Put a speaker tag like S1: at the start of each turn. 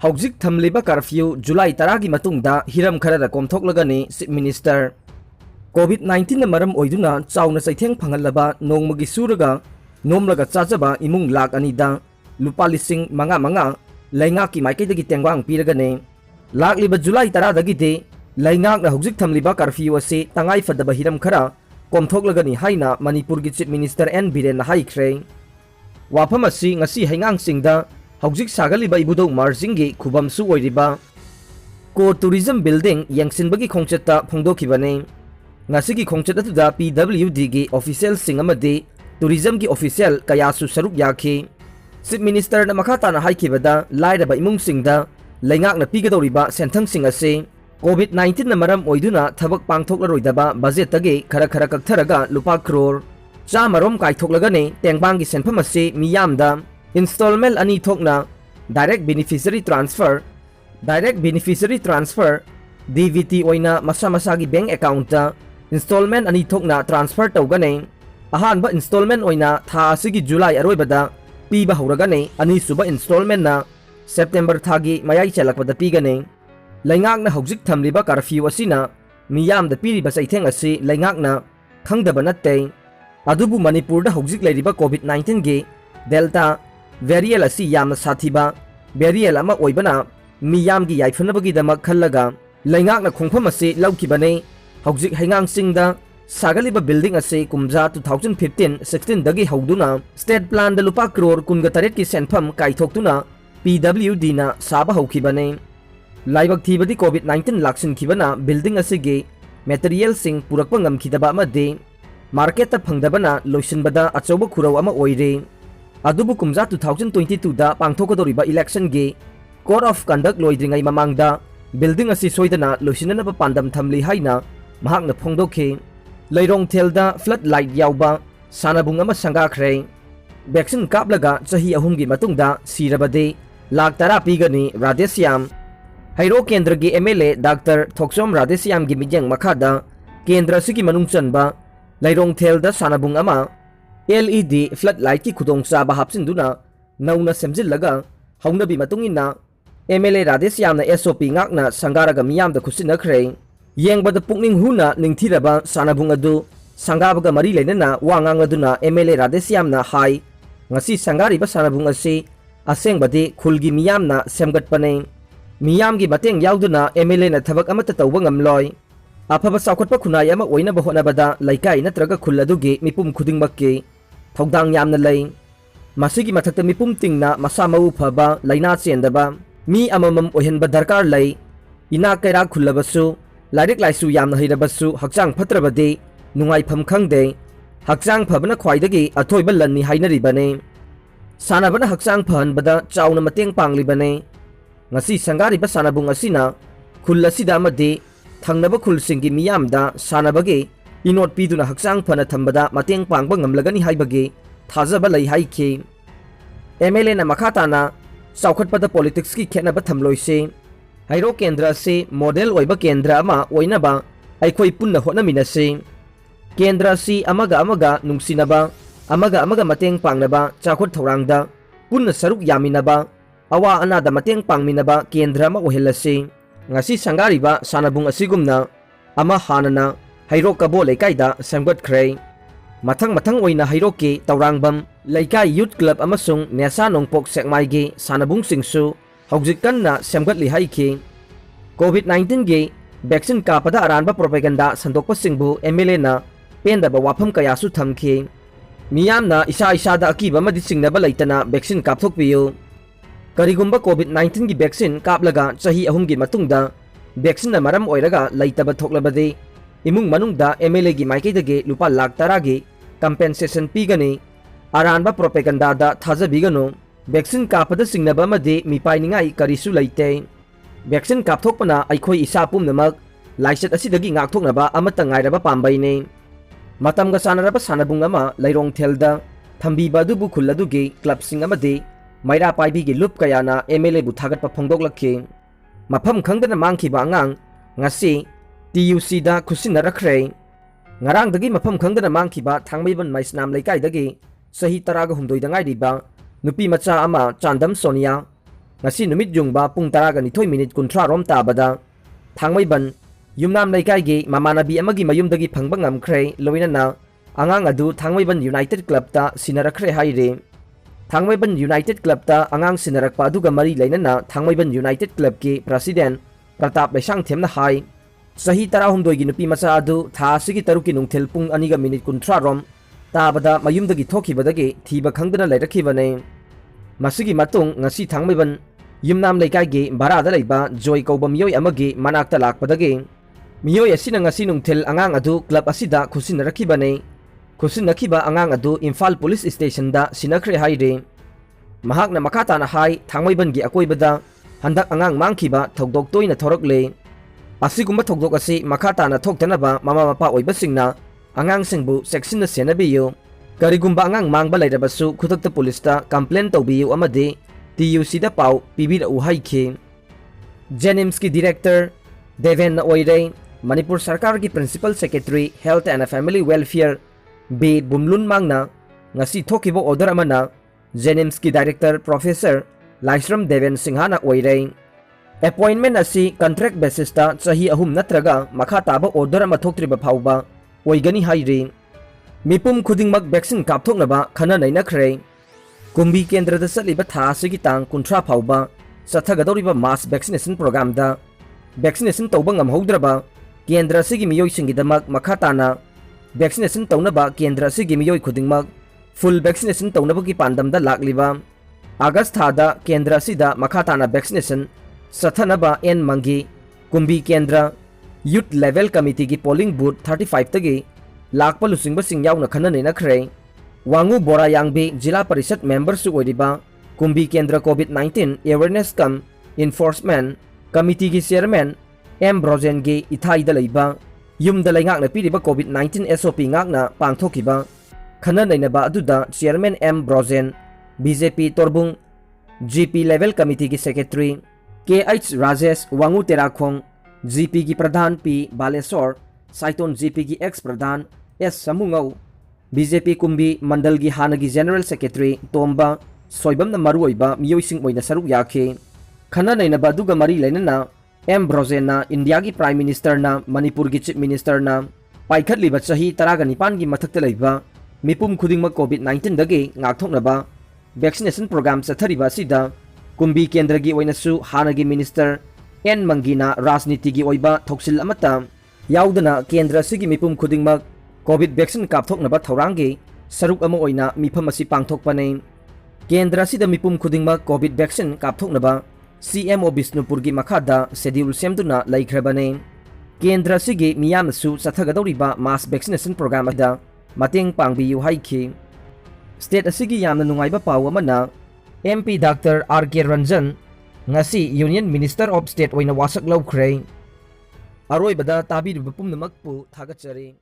S1: Hauzik thamliba curfew July 10 gi matungda hiram khara komthoklagani Chief Minister COVID-19 na maram oiduna chauna saitheng phangalaba nongmagi suraga nomlaga chajaba imung lakh anida lupa lising manga laingak ki maikaidagi tengwang piragane lakliba July 10 dagi de laingak na hauzik thamliba curfew ase tangai fadaba hiram khara komthoklagani haina Manipur gi Chief Minister N Biren haikre wafam asi ngasi haingang singda hauzik sagaliba ibudau marjingi khubamsu oiriba ko tourism building yangsinbagi khongchata phongdokhibane ngasigi khongchat atuda PWD gi official singamadi tourism gi official kayasu saruk yakhi Chief Minister na makata na haikibada lairaba imung singda laingak na pigadoriba senthang sing ase COVID-19 na maram oiduna thabak pangthoklaroidaba budget tagi khara kaktharaga lupa crore chamarom kaithoklagane tengbang gi senpham ase miyamda installment ani thokna direct beneficiary transfer DVT oina masa gi bank account ta installment ani thokna transfer tawgane ahanba installment oina tha asigi July aroibada piba hawragane ani suba installment na September thagi mayai chalakpada pigane laingak na hauzik thamliba curfew asina miyamda piriba saitheng ase laingak na khangdaba natte adubu Manipur da hauzik leiriba COVID-19 gi delta variant asi yamna sathiba variant ama oibana miyamgi yaifnabagi damak khallaga laingak na khongpham ase laukibane hauzik haingang singda sagaliba building ase kumja 2015-16 dagi hauduna state plan da lupa crore kunga taret ki senpham kaithoktuna PWD na saba haukibane laibak thibadi COVID-19 laksin khibana building ase ge material sing purakpa ngamkhidaba amade market ta phangdabana loisinbada achoba khurau ama oire adubu kumja 2022 da pangthokadoriba election ge code of conduct loidringai mamangda building asi soidana loisinanaba pandam thamli haina mahakna phongdokhe leirong thelda flood light yauba sanabung ama sangakhre vaccine kaplaga chahi ahumgi matungda Sirabadi Lakh 10 pigani Radheshyam hairo kendra gi MLA Dr. Thoksom Radheshyam gi mijang makhada kendra sigi manung chanba leirong thelda sanabung ama LED floodlight ki khudong chaba hapsinduna nauna semjillaga haunabi matungina MLA Radheshyam na SOP ngakna sangaraga miyamda khusinakre yengbada pukning huna ningthiraba sanabung adu sangabaga mari leinana wangang aduna MLA Radheshyam na hai ngasi sangariba sanabung ase asengbadi khulgi miyamna semgatpane miyamgi mateng yauduna MLA na thabak amata tawba ngamloi afaba saukhatpa khunai ama oinaba honabada laikai natraga khul adugi mipum khudingmakki thogdang yamna lei masigi mathakta mipum tingna masa mau phaba laina chendaba mi amamam ohenba darkar lei ina kaira khullabasu lairik laisu yamna hirabasu hakchang phatrabadi nungai pham khangde hakchang phabana khwaidagi athoiba lanni hainaribane sanabana hakchang phanbada chauna mateng panglibane ngasi sangariba sanabung asina khulasida amadi thangnaba khulsingi miyamda sanabagi inot piduna hakchang phana thambada mateng pangba ngamlagani haibagi thajaba lei haiki MLA na makhatana saukhatpada politics ki khenaba thamloise hairo kendra se model oiba kendra ama oinaba aikhoi punna honaminase kendra si amaga nungsinaba amaga mateng pangnaba chakhot thorangda punna saruk yaminaba awa anada mateng pangminaba kendra ma ohelase ngasi sangariba sanabung asigumna ama hanana hairo kabo leikaida semgatkhre mathang oina hairo ki tawrangbam leikai youth club amasung nesa nongpok sekmai gi sanabung singsu hauzik kanna semgatli haiki COVID-19 gi vaccine kapada aranba propaganda sandokpa singbu MLA na pendaba wafam kayasu thamki miyamna isa da akiba madi singnaba leitana vaccine kapthokpiyu karigumba COVID-19 gi vaccine kaplaga chahi ahumgi matungda vaccine na maram oiraga leitaba thoklabadi imung manungda MLA gi maikaidagi lupa lakh 10 gi compensation pigani aranba propaganda da thajabigano vaccine kapada singnaba madi mipainingai karisu leite vaccine kapthokpana aikhoi isa pumnamak laisat asidagi ngakthoknaba amata ngairaba pambaine matamga sanaraba sanabung ama leirong thelda thambiba dubu khulladugi club sing amadi maira paibi gi lup kayana MLA bu thagatpa phongdoklakhi mafam khangdana mangkhiba angang ngasi TUC da khusinarakhre ngarangdagi mafam khangdana mangkhiba thangmaiban maisnam leikai dagi sahi 10 humdoi dangai riba nupi macha ama Chandam Sonia ngasi numit jungba pung 12:30 rom tabada thangmaiban yumnam laikai mamanabi amagi mayumdagi phangba ngamkhre loinana angang adu thangmaiban United Club ta sinarakre haire thangmaiban United Club ta angang sinarakpa aduga mari lainana thangmaiban United Club ki president Pratap Laisang themna hai Chahi 12 gi nupi macha adu tha sigi taruki nungthel pung 2:30 rom tabada mayumdagi thokibadagi thiba khangdana lairakibane masigi matung ngasi thangmaiban yumnam laikai gi barada laiba joy kauba miyoi amagi manakta lakpadagi miyoi asina ngasi nungthel angang adu club asida khusinrakibane khusinnakiba angang adu Imphal Police Station da sinakre haire mahakna makata na hai thangmaiban gi akoibada handak angang mangkiba thokdok toina thorakle asigumba thokdok asi makata na thoktanaba mama mapa oibasingna angang singbu section na senabiyo karigumba angang mangba lairabasu khutakta police ta complaint tawbiyu amade TUC da pau pibira uhaikhe Jenims ki director Deven na oire Manipur Sarkar ki principal secretary Health and Family Welfare B Bumlun mangna ngasi thokibo order amana Jenims ki director Professor Laisram Deven Singhana oire appointment asi contract basis ta chahi ahum natraga makha taba order ama thoktriba phauba oigani haire mipum khudingmak vaccine kapthoknaba khana nainakre kumbi kendra da saliba tha sigi tang 30 phauba sathagadoriba mass vaccination program da vaccination tawba ngamhaudraba kendra sigi miyoi singidamak makha tana vaccination tawnaba kendra sigi miyoi khudingmak full vaccination tawnaba ki pandam da lakliba August thada kendra sida makha tana vaccination sathanaba en mangi kumbi kendra youth level committee ki polling booth 35 tagi lakpa lusingba singyaw na khana na khre wangu bora yangbi jila parishad member su oiriba kumbi kendra covid-19 awareness kam enforcement committee ki chairman M Brojen gi ithai da leiba yum da laingak na piriba covid-19 SOP ngak na pangthokiba khana na ba aduda chairman M Brojen BJP Torbung GP level committee ki secretary KH Rajesh Wangu Terakhong GP की प्रधान P Baleshwar साइटोन GP की x प्रधान S Samungau BJP कुंभी मंडल की हानगी general secretary तोम्बा Soibam न मरुइबा मियोइसिंग ओइना सरुक याखे खना नैनबा दुगा मरी लेनना M Brojen India की prime minister ना मणिपुर की चीफ मिनिस्टर ना पाइखटलिबा चाही 19 की मथक्ता लैबा मिपुम खुदिंगमा कोविड-19 दगे ngakthoknaba vaccination program chathariba sida kumbi kendra gi oinasu hanagi minister N Mangina राजनीति की ओइबा थोक्सिल अमता याउदना केंद्र सिगी मिपुम खुदिंगमक कोविड वैक्सीन कापथोकनबा थौरांगे सरुक अमा ओइना मिफम असि पांगथोकपने केंद्र सिदा मिपुम खुदिंगमक कोविड वैक्सीन कापथोकनबा CMO बिष्णुपुर की मखादा शेड्यूल सेमदुना लैख्रबने केंद्र सिगी मियामसु चथगदौरिबा मास वैक्सीनेशन प्रोग्राम अदा मतेंग पांगबियु हाइखि state असिगी यामना नुंगाइबा pav Amna MP Dr. R.K. Ranjan ngasi Union Minister of State oina wasak lawkhre aroibada tabirba pumnamakpu thagachari